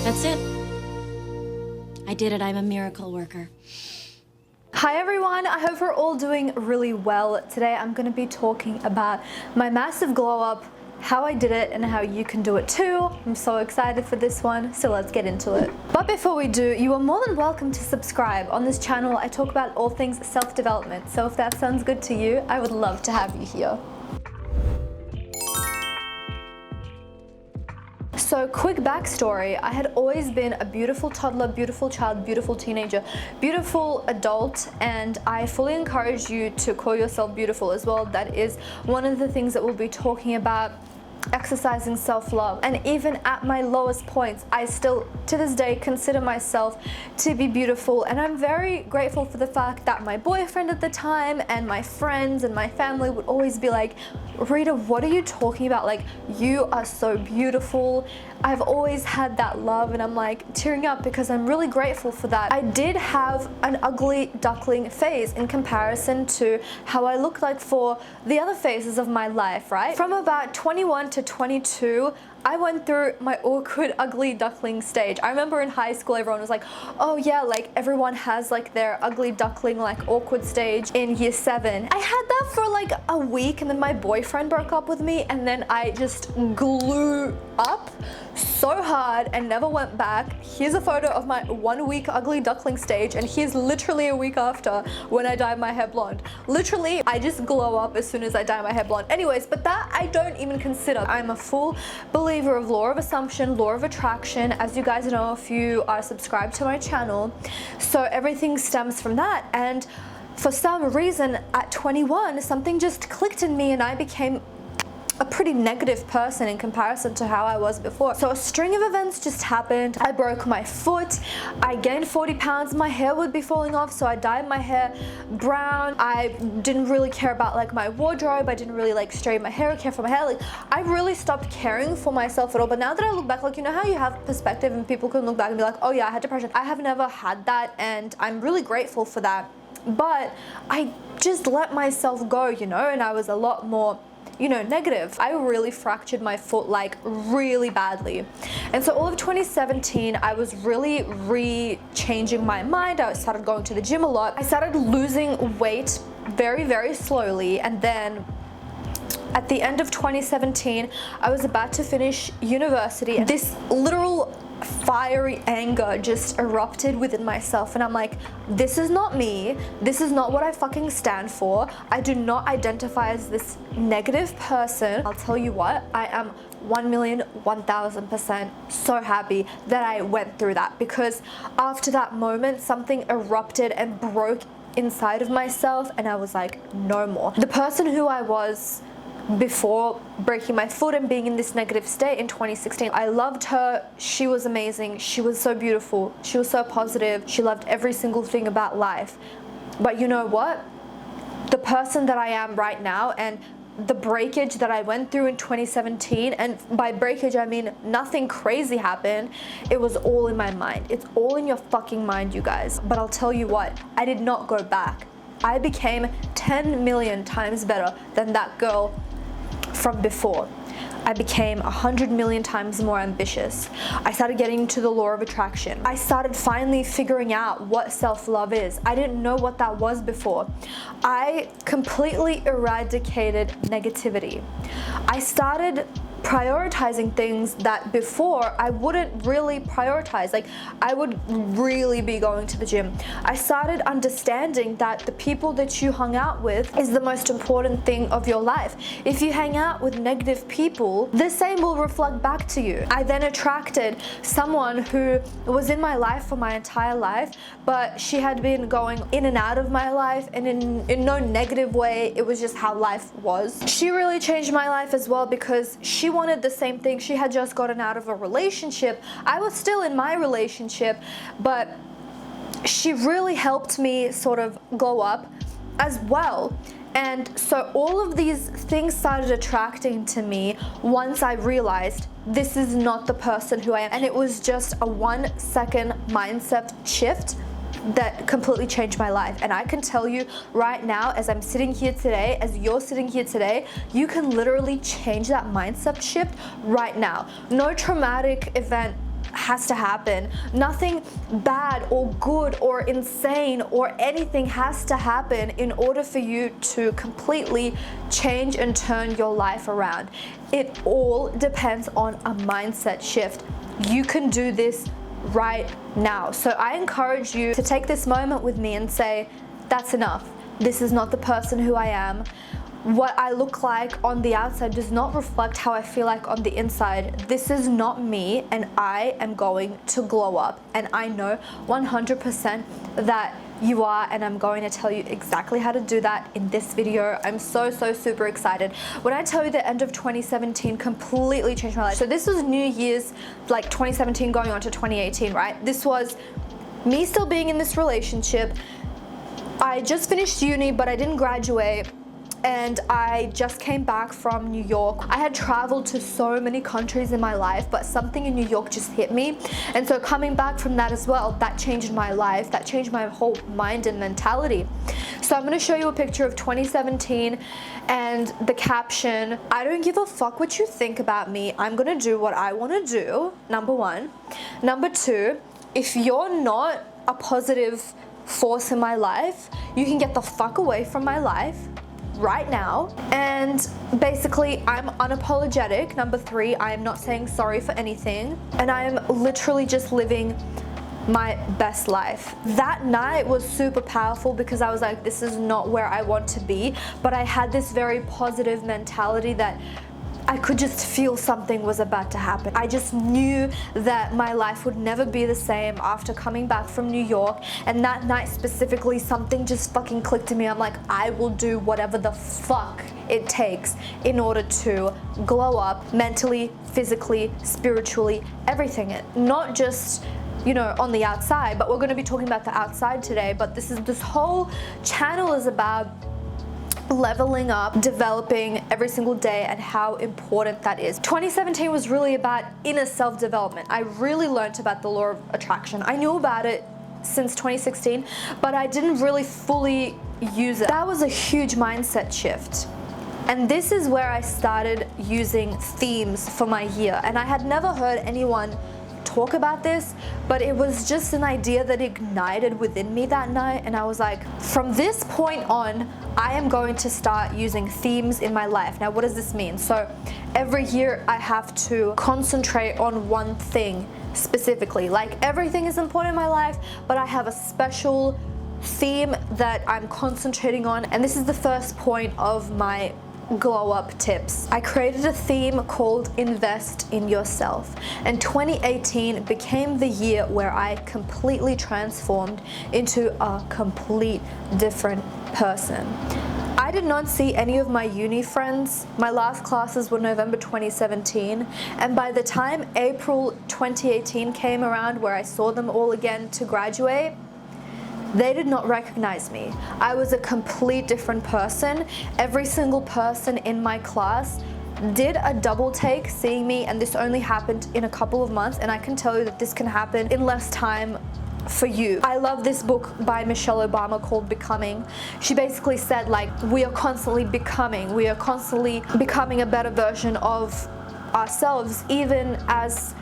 That's it. I did it. I'm a miracle worker. Hi everyone, I hope we're all doing really well. Today I'm going to be talking about my massive glow up, how I did it, and how you can do it too. I'm so excited for this one, so let's get into it. But before we do, you are more than welcome to subscribe. On this channel I talk about all things self-development, so if that sounds good to you, I would love to have you here. So quick backstory, I had always been a beautiful toddler, beautiful child, beautiful teenager, beautiful adult, and I fully encourage you to call yourself beautiful as well. That is one of the things that we'll be talking about, exercising self-love. And even at my lowest points, I still to this day consider myself to be beautiful, and I'm very grateful for the fact that my boyfriend at the time and my friends and my family would always be like, Rita, what are you talking about? Like, you are so beautiful. I've always had that love, and I'm like tearing up because I'm really grateful for that. I did have an ugly duckling phase in comparison to how I looked like for the other phases of my life, right? From about 21 to 22, I went through my awkward, ugly duckling stage. I remember in high school, everyone was like, oh yeah, like everyone has like their ugly duckling, like awkward stage in year 7. I had that for like a week, and then my boyfriend broke up with me, and then I just grew up so hard and never went back. Here's a photo of my 1 week ugly duckling stage, and here's literally a week after when I dyed my hair blonde. Literally, I just glow up as soon as I dye my hair blonde. Anyways, but that I don't even consider. I'm a full believer of law of assumption, law of attraction, as you guys know if you are subscribed to my channel. So everything stems from that, and for some reason at 21, something just clicked in me and I became a pretty negative person in comparison to how I was before. So a string of events just happened. I broke my foot, I gained 40 pounds, my hair would be falling off, so I dyed my hair brown. I didn't really care about like my wardrobe, I didn't really like straighten my hair or care for my hair. Like, I really stopped caring for myself at all. But now that I look back, like, you know how you have perspective and people can look back and be like, oh yeah, I had depression. I have never had that, and I'm really grateful for that. But I just let myself go, you know, and I was a lot more, you know, negative. I really fractured my foot like really badly. And so all of 2017, I was really changing my mind. I started going to the gym a lot. I started losing weight very, very slowly. And then at the end of 2017, I was about to finish university. This literal fiery anger just erupted within myself, and I'm like, this is not me, this is not what I fucking stand for. I do not identify as this negative person. I'll tell you what, I am 1,000,000% so happy that I went through that, because after that moment something erupted and broke inside of myself, and I was like, no more. The person who I was before breaking my foot and being in this negative state in 2016, I loved her. She was amazing. She was so beautiful. She was so positive. She loved every single thing about life. But you know what? The person that I am right now, and the breakage that I went through in 2017, and by breakage I mean nothing crazy happened, it was all in my mind. It's all in your fucking mind, you guys. But I'll tell you what, I did not go back. I became 10 million times better than that girl from before. I became 100 million times more ambitious. I started getting into the law of attraction. I started finally figuring out what self-love is. I didn't know what that was before. I completely eradicated negativity. I started prioritizing things that before I wouldn't really prioritize. Like, I would really be going to the gym. I started understanding that the people that you hung out with is the most important thing of your life. If you hang out with negative people, the same will reflect back to you. I then attracted someone who was in my life for my entire life, but she had been going in and out of my life, and in no negative way. It was just how life was. She really changed my life as well, because she wanted the same thing. She had just gotten out of a relationship. I was still in my relationship, but she really helped me sort of glow up as well. And so all of these things started attracting to me once I realized this is not the person who I am. And it was just a 1 second mindset shift that completely changed my life. And I can tell you right now, as I'm sitting here today, as you're sitting here today, you can literally change that mindset shift right now. No traumatic event has to happen. Nothing bad or good or insane or anything has to happen in order for you to completely change and turn your life around. It all depends on a mindset shift. You can do this right now. So I encourage you to take this moment with me and say, that's enough. This is not the person who I am. What I look like on the outside does not reflect how I feel like on the inside. This is not me, and I am going to glow up. And I know 100% that you are, and I'm going to tell you exactly how to do that in this video. I'm so super excited. When I tell you the end of 2017 completely changed my life. So this was New Year's, like 2017 going on to 2018, right? This was me still being in this relationship. I just finished uni, but I didn't graduate. And I just came back from New York. I had traveled to so many countries in my life, but something in New York just hit me. And so coming back from that as well, that changed my life. That changed my whole mind and mentality. So I'm gonna show you a picture of 2017 and the caption, I don't give a fuck what you think about me. I'm gonna do what I wanna do, number one. Number two, if you're not a positive force in my life, you can get the fuck away from my life right now. And basically, I'm unapologetic. Number three, I am not saying sorry for anything, and I am literally just living my best life. That night was super powerful because I was like, this is not where I want to be, but I had this very positive mentality that I could just feel something was about to happen. I just knew that my life would never be the same after coming back from New York. And that night specifically, something just fucking clicked to me. I'm like, I will do whatever the fuck it takes in order to glow up mentally, physically, spiritually, everything. Not just, you know, on the outside, but we're going to be talking about the outside today. But this whole channel is about leveling up, developing every single day, and how important that is. 2017 was really about inner self-development. I really learned about the law of attraction. I knew about it since 2016, but I didn't really fully use it. That was a huge mindset shift. And this is where I started using themes for my year. And I had never heard anyone talk about this, but it was just an idea that ignited within me that night. And I was like, from this point on, I am going to start using themes in my life. Now, what does this mean? So every year I have to concentrate on one thing specifically. Like, everything is important in my life, but I have a special theme that I'm concentrating on. And this is the first point of my glow up tips. I created a theme called Invest in Yourself, and 2018 became the year where I completely transformed into a complete different person. I did not see any of my uni friends. My last classes were November 2017, and by the time April 2018 came around, where I saw them all again to graduate, they did not recognize me. I was a complete different person. Every single person in my class did a double take seeing me, and this only happened in a couple of months, and I can tell you that this can happen in less time for you. I love this book by Michelle Obama called Becoming. She basically said, like, we are constantly becoming a better version of ourselves, even as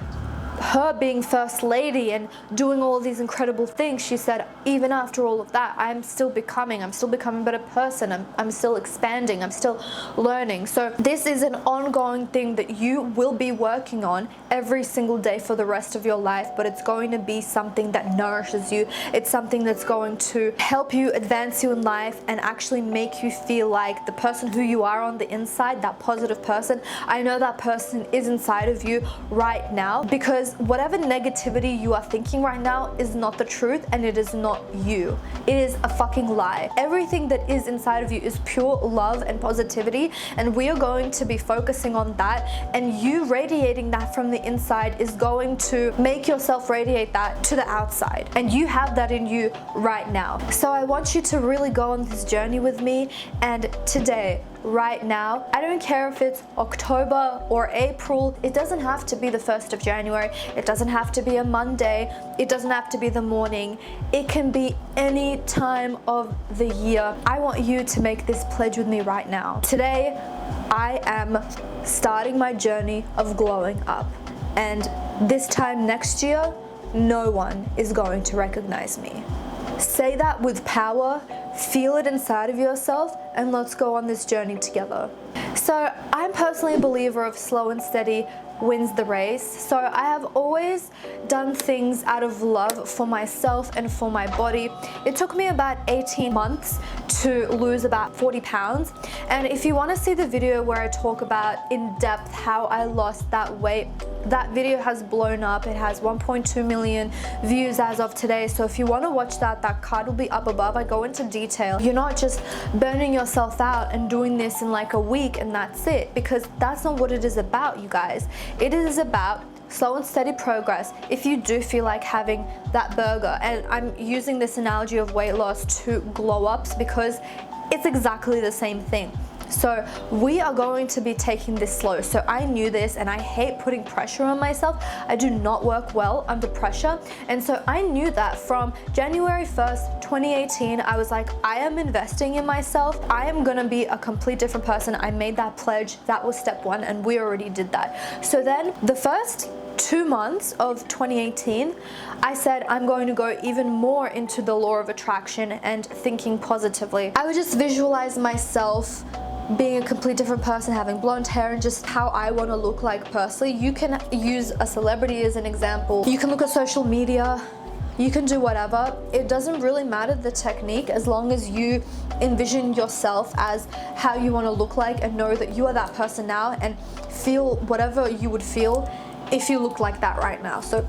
her being first lady and doing all these incredible things. She said, even after all of that, I'm still becoming a better person. I'm still expanding, I'm still learning. So this is an ongoing thing that you will be working on every single day for the rest of your life, but it's going to be something that nourishes you. It's something that's going to help you advance you in life and actually make you feel like the person who you are on the inside, that positive person. I know that person is inside of you right now, because whatever negativity you are thinking right now is not the truth, and it is not you. It is a fucking lie. Everything that is inside of you is pure love and positivity, and we are going to be focusing on that, and you radiating that from the inside is going to make yourself radiate that to the outside, and you have that in you right now. So I want you to really go on this journey with me, and today, right now, I don't care if it's October or April, it doesn't have to be the 1st of January, it doesn't have to be a Monday, it doesn't have to be the morning, it can be any time of the year. I want you to make this pledge with me right now. Today, I am starting my journey of glowing up. And this time next year, no one is going to recognize me. Say that with power, feel it inside of yourself, and let's go on this journey together. So I'm personally a believer of slow and steady wins the race. So I have always done things out of love for myself and for my body. It took me about 18 months to lose about 40 pounds. And if you want to see the video where I talk about in depth how I lost that weight, that video has blown up. It has 1.2 million views as of today. So if you want to watch that, that card will be up above. I go into detail. You're not just burning yourself out and doing this in like a week and that's it, because that's not what it is about, you guys. It is about slow and steady progress. If you do feel like having that burger, and I'm using this analogy of weight loss to glow ups because it's exactly the same thing. So we are going to be taking this slow. So I knew this, and I hate putting pressure on myself. I do not work well under pressure. And so I knew that from January 1st, 2018, I was like, I am investing in myself. I am gonna be a complete different person. I made that pledge. That was step one, and we already did that. So then the first 2 months of 2018, I said I'm going to go even more into the law of attraction and thinking positively. I would just visualize myself being a complete different person, having blonde hair, and just how I want to look like personally. You can use a celebrity as an example. You can look at social media. You can do whatever. It doesn't really matter the technique, as long as you envision yourself as how you want to look like and know that you are that person now, and feel whatever you would feel if you look like that right now. So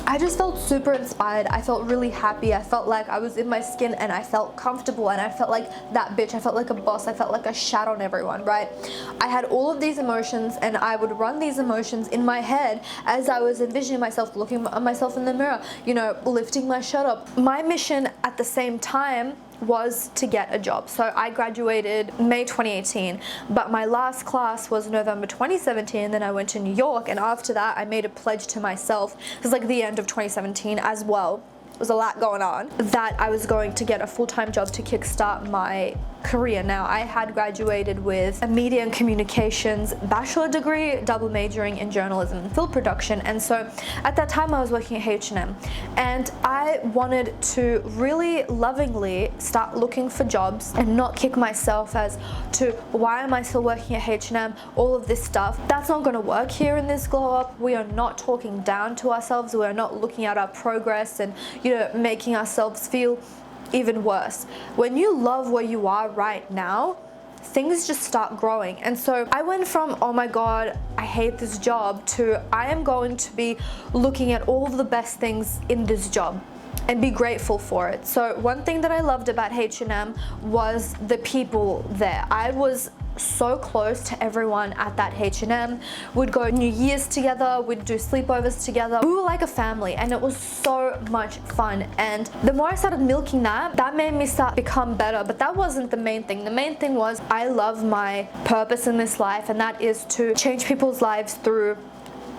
I just felt super inspired. I felt really happy. I felt like I was in my skin, and I felt comfortable, and I felt like that bitch. I felt like a boss. I felt like a shat on everyone, right? I had all of these emotions, and I would run these emotions in my head as I was envisioning myself, looking at myself in the mirror, you know, lifting my shirt up. My mission at the same time was to get a job. So I graduated May 2018, but my last class was November 2017. Then I went to New York, and after that I made a pledge to myself. It was like the end of 2017 as well. There was a lot going on, that I was going to get a full-time job to kickstart my career. Now, I had graduated with a media and communications bachelor degree, double majoring in journalism and film production, and so at that time I was working at H&M, and I wanted to really lovingly start looking for jobs and not kick myself as to why am I still working at H&M, all of this stuff. That's not going to work here in this glow up. We are not talking down to ourselves. We are not looking at our progress and, you know, making ourselves feel even worse. When you love where you are right now, things just start growing. And so I went from, oh my God, I hate this job, to I am going to be looking at all of the best things in this job and be grateful for it. So one thing that I loved about H&M was the people there. I was so close to everyone at that H&M. We'd go New Year's together, we'd do sleepovers together. We were like a family, and it was so much fun. And the more I started milking that made me start become better. But that wasn't the main thing. The main thing was I love my purpose in this life, and that is to change people's lives through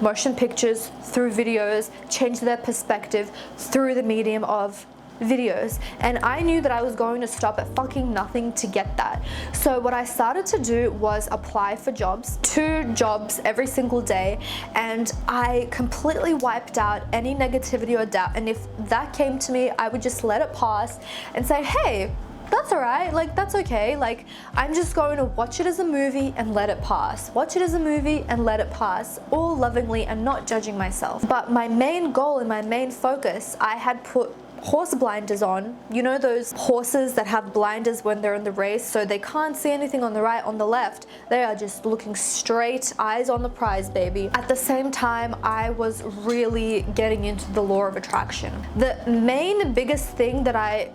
motion pictures, through videos, change their perspective through the medium of videos. And I knew that I was going to stop at fucking nothing to get that. So what I started to do was apply for jobs, 2 jobs every single day, and I completely wiped out any negativity or doubt. And if that came to me, I would just let it pass and say, hey, that's all right, like that's okay, like I'm just going to watch it as a movie and let it pass. Watch it as a movie and let it pass, all lovingly and not judging myself. But my main goal and my main focus, I had put horse blinders on. You know those horses that have blinders when they're in the race, so they can't see anything on the right, on the left. They are just looking straight, eyes on the prize, baby. At the same time, I was really getting into the law of attraction. The main biggest thing that I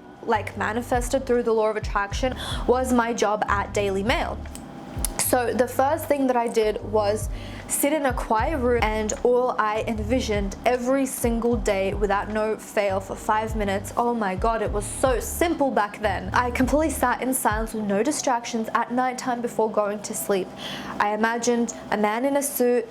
manifested through the law of attraction was my job at Daily Mail. So the first thing that I did was sit in a quiet room, and all I envisioned every single day without no fail for 5 minutes. Oh my God, it was so simple back then. I completely sat in silence with no distractions at nighttime before going to sleep. I imagined a man in a suit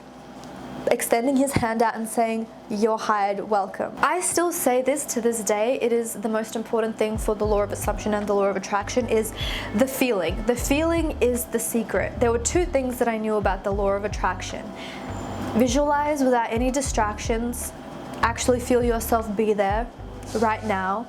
extending his hand out and saying, "You're hired, welcome." I still say this to this day. It is the most important thing for the law of assumption and the law of attraction is the feeling. The feeling is the secret. There were 2 things that I knew about the law of attraction. Visualize without any distractions. Actually feel yourself be there right now.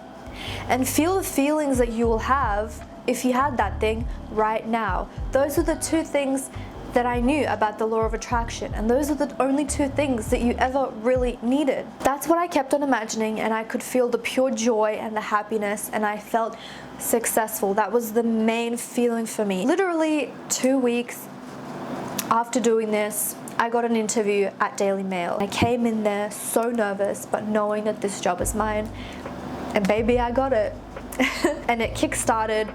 And feel the feelings that you will have if you had that thing right now. Those are the two things that I knew about the law of attraction, and those are the only two things that you ever really needed. That's what I kept on imagining, and I could feel the pure joy and the happiness, and I felt successful. That was the main feeling for me. Literally 2 weeks after doing this, I got an interview at Daily Mail. I came in there so nervous, but knowing that this job is mine, and baby, I got it. And it kick-started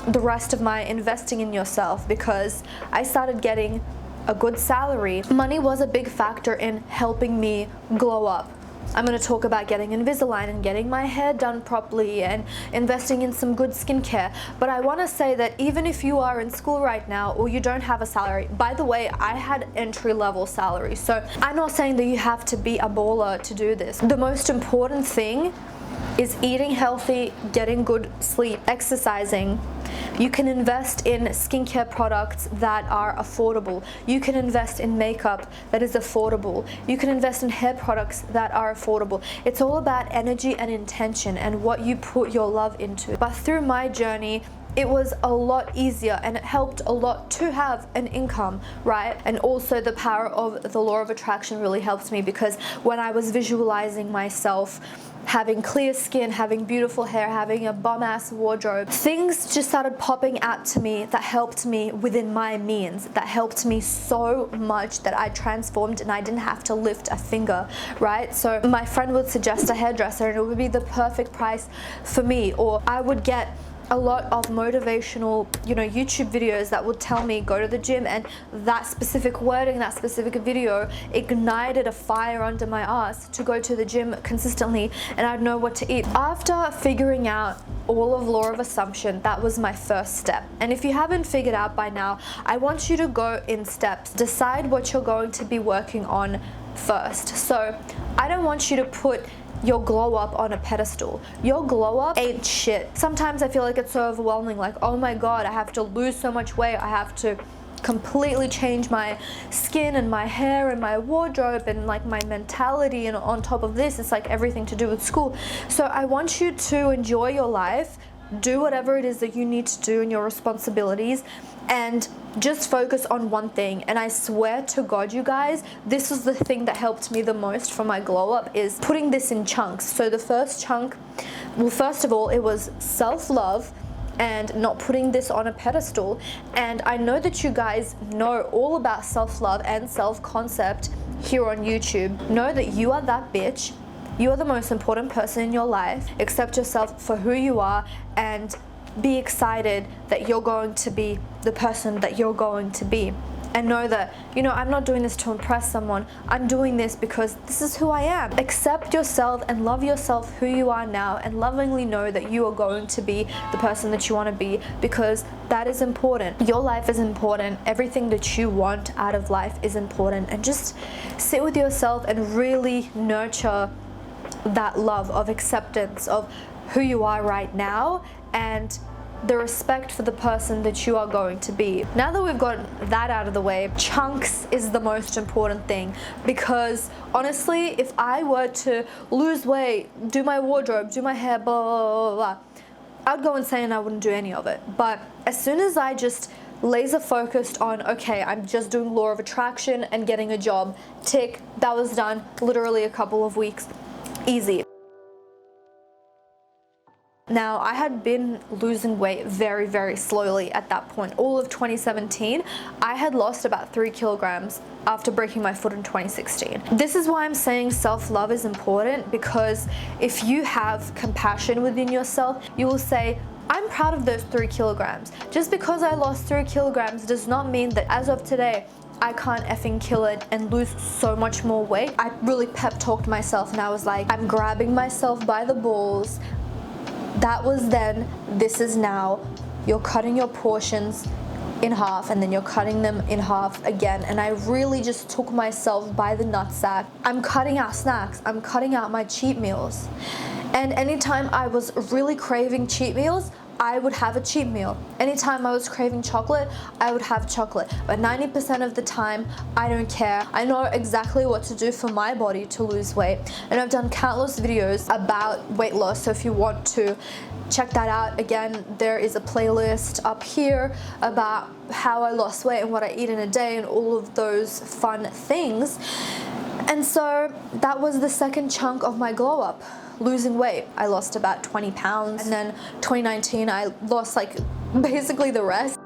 the rest of my investing in yourself, because I started getting a good salary. Money was a big factor in helping me glow up. I'm going to talk about getting Invisalign and getting my hair done properly and investing in some good skincare. But I want to say that even if you are in school right now or you don't have a salary, by the way, I had entry-level salary. So I'm not saying that you have to be a baller to do this. The most important thing is eating healthy, getting good sleep, exercising. You can invest in skincare products that are affordable. You can invest in makeup that is affordable. You can invest in hair products that are affordable. It's all about energy and intention and what you put your love into. But through my journey, it was a lot easier, and it helped a lot to have an income, right? And also the power of the law of attraction really helped me, because when I was visualizing myself having clear skin, having beautiful hair, having a bum-ass wardrobe, things just started popping out to me that helped me within my means, that helped me so much that I transformed and I didn't have to lift a finger, right? So my friend would suggest a hairdresser and it would be the perfect price for me, or I would get a lot of motivational, YouTube videos that would tell me go to the gym, and that specific wording, that specific video ignited a fire under my ass to go to the gym consistently, and I'd know what to eat. After figuring out all of law of assumption, that was my first step. And if you haven't figured out by now, I want you to go in steps. Decide what you're going to be working on first. So I don't want you to put your glow up on a pedestal. Your glow up ain't shit. Sometimes I feel like it's so overwhelming, like, oh my god, I have to lose so much weight, I have to completely change my skin and my hair and my wardrobe and like my mentality, and on top of this it's like everything to do with school. So I want you to enjoy your life, do whatever it is that you need to do in your responsibilities, and just focus on one thing. And I swear to God, you guys, this is the thing that helped me the most for my glow up, is putting this in chunks. So the first chunk, well, first of all, it was self-love and not putting this on a pedestal. And I know that you guys know all about self-love and self-concept here on YouTube. Know that you are that bitch. You are the most important person in your life. Accept yourself for who you are and be excited that you're going to be the person that you're going to be. And know that, I'm not doing this to impress someone. I'm doing this because this is who I am. Accept yourself and love yourself who you are now, and lovingly know that you are going to be the person that you want to be, because that is important. Your life is important. Everything that you want out of life is important. And just sit with yourself and really nurture that love of acceptance of who you are right now, and the respect for the person that you are going to be. Now that we've got that out of the way, chunks is the most important thing, because honestly, if I were to lose weight, do my wardrobe, do my hair, blah, blah, blah, blah, I'd go insane and I wouldn't do any of it. But as soon as I just laser focused on, okay, I'm just doing law of attraction and getting a job, tick, that was done, literally a couple of weeks, easy. Now, I had been losing weight very, very slowly at that point. All of 2017, I had lost about 3 kilograms after breaking my foot in 2016. This is why I'm saying self-love is important, because if you have compassion within yourself, you will say, I'm proud of those 3 kilograms. Just because I lost 3 kilograms does not mean that as of today, I can't effing kill it and lose so much more weight. I really pep talked myself and I was like, I'm grabbing myself by the balls. That was then, this is now. You're cutting your portions in half, and then you're cutting them in half again. And I really just took myself by the nutsack. I'm cutting out snacks. I'm cutting out my cheat meals. And anytime I was really craving cheat meals, I would have a cheat meal. Anytime I was craving chocolate, I would have chocolate. But 90% of the time, I don't care. I know exactly what to do for my body to lose weight. And I've done countless videos about weight loss, so if you want to check that out, again, there is a playlist up here about how I lost weight and what I eat in a day and all of those fun things. And so that was the second chunk of my glow up. Losing weight. I lost about 20 pounds, and then 2019 I lost like basically the rest.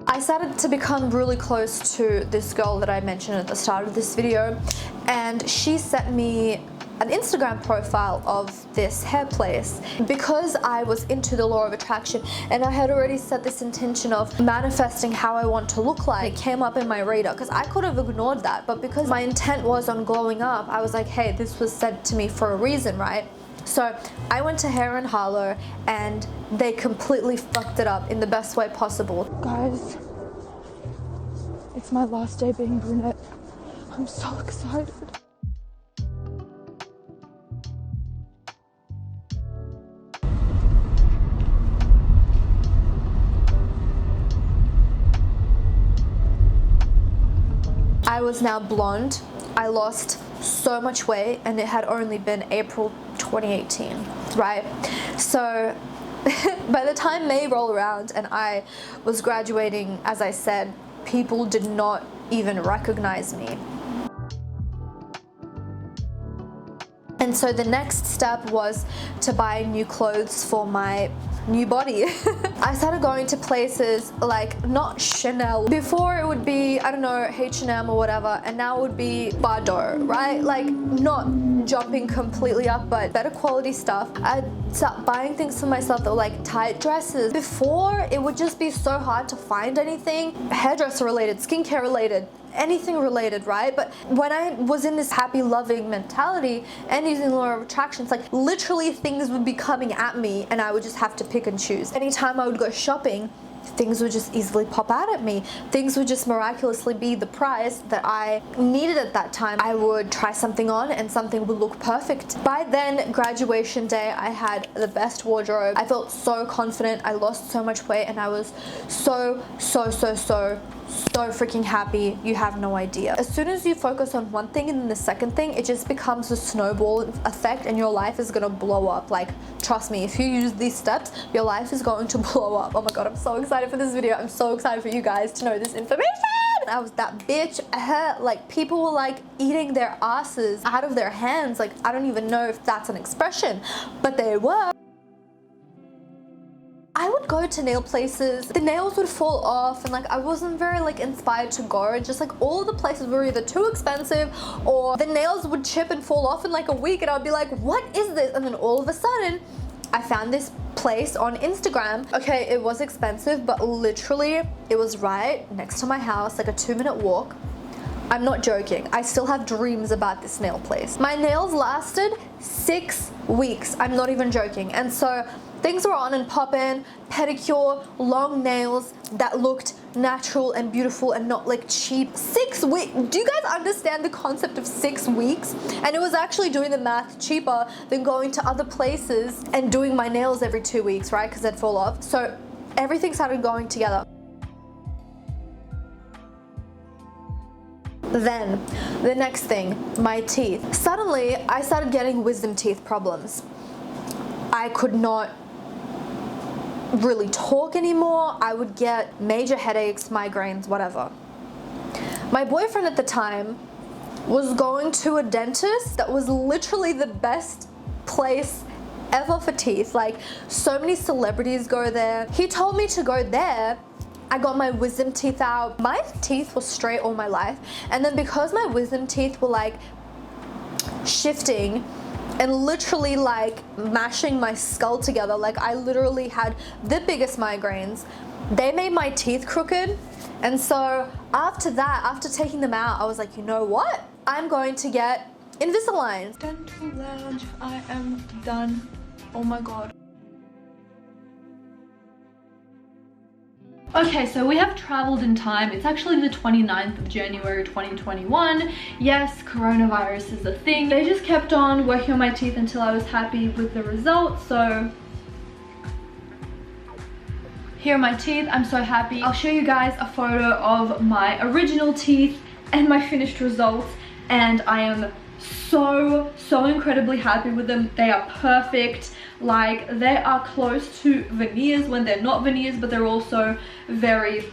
I started to become really close to this girl that I mentioned at the start of this video, and she sent me an Instagram profile of this hair place because I was into the law of attraction and I had already set this intention of manifesting how I want to look like. It came up in my radar because I could have ignored that, but because my intent was on glowing up, I was like, hey, this was sent to me for a reason, right? So I went to Hair and Harlow and they completely fucked it up in the best way possible. Guys, it's my last day being brunette. I'm so excited. I was now blonde. I lost so much weight and it had only been April 2018, right? So by the time May rolled around and I was graduating, as I said, people did not even recognize me. And so the next step was to buy new clothes for my new body. I started going to places like not Chanel. Before it would be, I don't know, H&M or whatever, and now it would be Bardot, right? Like not jumping completely up, but better quality stuff. I'd start buying things for myself that were like tight dresses. Before, it would just be so hard to find anything hairdresser related, skincare related, anything related, right? But when I was in this happy, loving mentality and using the law of attraction, it's like literally things would be coming at me and I would just have to pick and choose. Anytime I would go shopping, things would just easily pop out at me. Things would just miraculously be the price that I needed at that time. I would try something on and something would look perfect. By then, graduation day, I had the best wardrobe. I felt so confident. I lost so much weight and I was so freaking happy. You have no idea. As soon as you focus on one thing and then the second thing, it just becomes a snowball effect and your life is gonna blow up. Like, trust me, if you use these steps, your life is going to blow up. Oh my god, I'm so excited for this video. I'm so excited for you guys to know this information. I was that bitch. Like, people were like eating their asses out of their hands. Like, I don't even know if that's an expression, but they were. I would go to nail places, the nails would fall off and like I wasn't very like inspired to go. Just like all of the places were either too expensive or the nails would chip and fall off in like a week and I'd be like, what is this? And then all of a sudden I found this place on Instagram. Okay, it was expensive, but literally it was right next to my house, like a 2-minute walk. I'm not joking. I still have dreams about this nail place. My nails lasted 6 weeks. I'm not even joking. And so things were on and poppin', pedicure, long nails that looked natural and beautiful and not like cheap. 6 weeks. Do you guys understand the concept of 6 weeks? And it was actually, doing the math, cheaper than going to other places and doing my nails every 2 weeks, right? Because they'd fall off. So everything started going together. Then, the next thing, my teeth. Suddenly, I started getting wisdom teeth problems. I could not really talk anymore. I would get major headaches, migraines, whatever. My boyfriend at the time was going to a dentist that was literally the best place ever for teeth. Like, so many celebrities go there. He told me to go there. I got my wisdom teeth out. My teeth were straight all my life. And then because my wisdom teeth were like shifting and literally like mashing my skull together, like I literally had the biggest migraines, they made my teeth crooked. And so after that, after taking them out, I was like, you know what? I'm going to get Invisalign. Dental lounge, I am done. Oh my god. Okay, so we have traveled in time. It's actually the 29th of January 2021. Yes, coronavirus is a thing. They just kept on working on my teeth until I was happy with the results, so Here are my teeth. I'm so happy. I'll show you guys a photo of my original teeth and my finished results, and I am so incredibly happy with them. They are perfect. Like, they are close to veneers when they're not veneers, but they're also very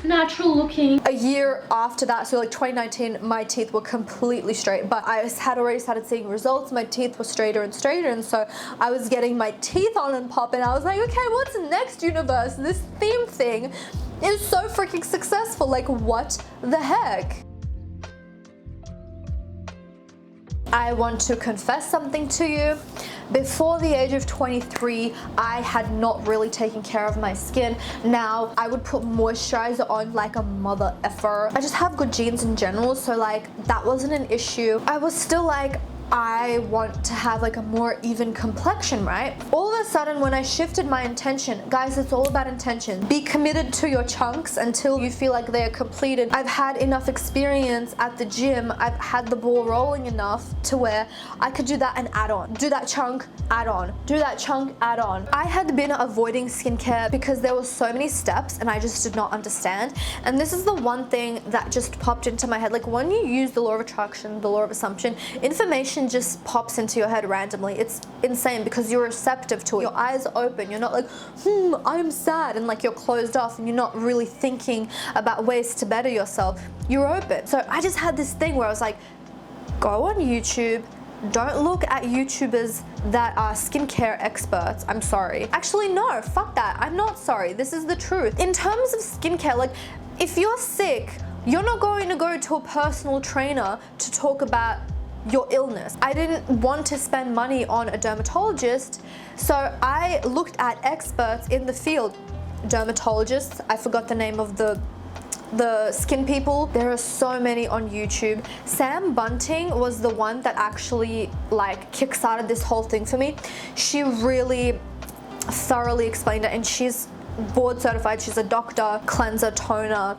natural looking. A year after that, so like 2019, my teeth were completely straight, but I had already started seeing results. My teeth were straighter and straighter, and so I was getting my teeth on and popping. I was like, okay, what's next, universe? This theme thing is so freaking successful. Like, what the heck? I want to confess something to you. Before the age of 23, I had not really taken care of my skin. Now, I would put moisturizer on like a mother effer. I just have good genes in general, so like that wasn't an issue. I was still like, I want to have like a more even complexion, right? All of a sudden, when I shifted my intention, guys, it's all about intention. Be committed to your chunks until you feel like they are completed. I've had enough experience at the gym. I've had the ball rolling enough to where I could do that and add on. Do that chunk, add on. Do that chunk, add on. I had been avoiding skincare because there were so many steps and I just did not understand. And this is the one thing that just popped into my head. Like, when you use the law of attraction, the law of assumption, information just pops into your head randomly. It's insane because you're receptive to it. Your eyes are open. You're not like, I'm sad, and like you're closed off and you're not really thinking about ways to better yourself. You're open. So I just had this thing where I was like, go on YouTube. Don't look at YouTubers that are skincare experts. I'm sorry. Actually, no, fuck that. I'm not sorry. This is the truth. In terms of skincare, like, if you're sick, you're not going to go to a personal trainer to talk about your illness. I didn't want to spend money on a dermatologist, so I looked at experts in the field. Dermatologists, I forgot the name of the skin people. There are so many on YouTube. Sam Bunting was the one that actually like kickstarted this whole thing for me. She really thoroughly explained it, and she's board certified. She's a doctor. Cleanser, toner,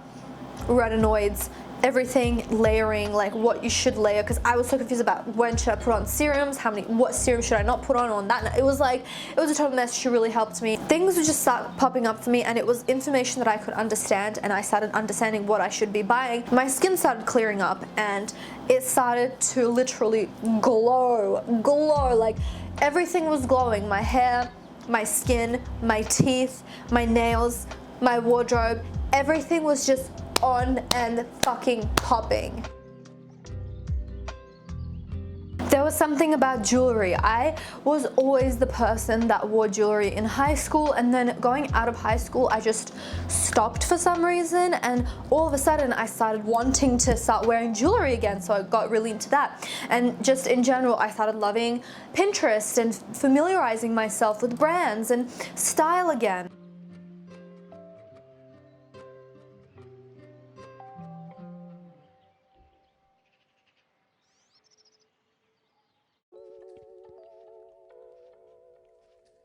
retinoids, everything, layering, like what you should layer, because I was so confused about when should I put on serums, what serum should I not put on that. It was a total mess. She really helped me. Things would just start popping up for me, and it was information that I could understand, and I started understanding what I should be buying. My skin started clearing up, and it started to literally glow, like everything was glowing. My hair, my skin, my teeth, my nails, my wardrobe, everything was just on and fucking popping. There was something about jewelry. I was always the person that wore jewelry in high school, and then going out of high school, I just stopped for some reason, and all of a sudden I started wanting to start wearing jewelry again, so I got really into that. And just in general, I started loving Pinterest and familiarizing myself with brands and style again.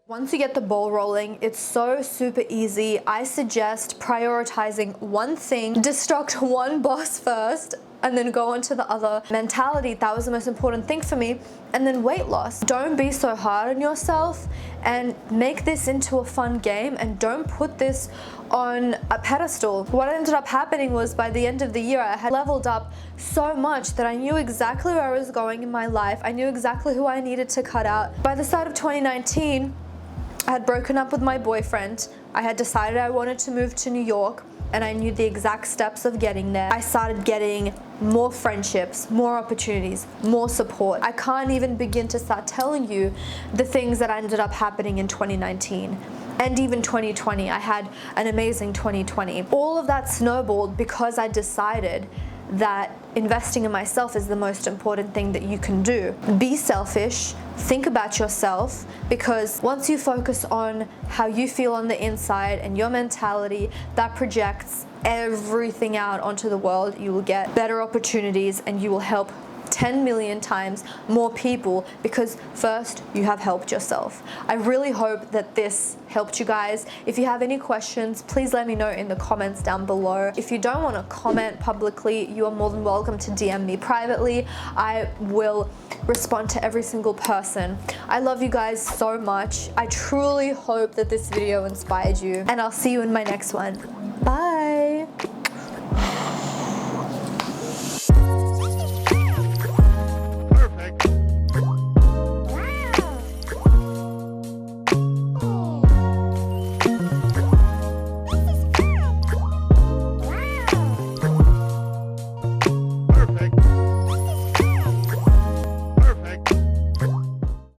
Once you get the ball rolling, it's so super easy. I suggest prioritizing one thing, distract one boss first, and then go on to the other. Mentality, that was the most important thing for me. And then weight loss. Don't be so hard on yourself, and make this into a fun game, and don't put this on a pedestal. What ended up happening was, by the end of the year, I had leveled up so much that I knew exactly where I was going in my life. I knew exactly who I needed to cut out. By the start of 2019, I had broken up with my boyfriend. I had decided I wanted to move to New York, and I knew the exact steps of getting there. I started getting more friendships, more opportunities, more support. I can't even begin to start telling you the things that ended up happening in 2019. And even 2020, I had an amazing 2020. All of that snowballed because I decided that investing in myself is the most important thing that you can do. Be selfish, think about yourself, because once you focus on how you feel on the inside and your mentality, that projects everything out onto the world. You will get better opportunities, and you will help 10 million times more people because first you have helped yourself. I really hope that this helped you guys. If you have any questions, please let me know in the comments down below. If you don't want to comment publicly, you are more than welcome to DM me privately. I will respond to every single person. I love you guys so much. I truly hope that this video inspired you, and I'll see you in my next one. Bye.